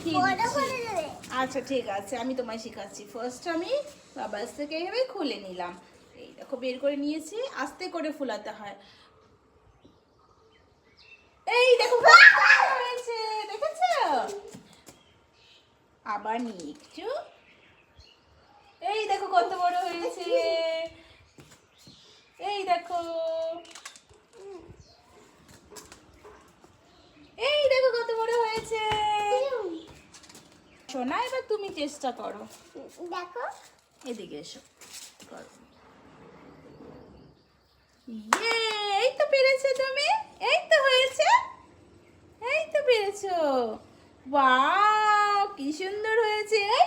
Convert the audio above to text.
শিখিয়ে দিচ্ছি। আচ্ছা ঠিক আছে, আমি তোমায় শেখাচ্ছি। ফার্স্ট আমি বাবাস থেকে এইভাবে খুলে নিলাম। এই দেখো বের করে নিয়েছি, আস্তে করে ফুলাতে হয়। এই দেখো হয়েছে, দেখেছো? আবার নিয়ে একটু, এই দেখো কত বড় হয়েছে। এই দেখো, এই দেখো কত বড় হয়েছে। সোনা এবার তুমি চেষ্টা করো, দেখো এদিকে এসো, করো। ইয়ে, এই তো পেরেছো তুমি, এই তো হয়েছে, এই তো পেরেছো। ওয়াও কি সুন্দর হয়েছে। এই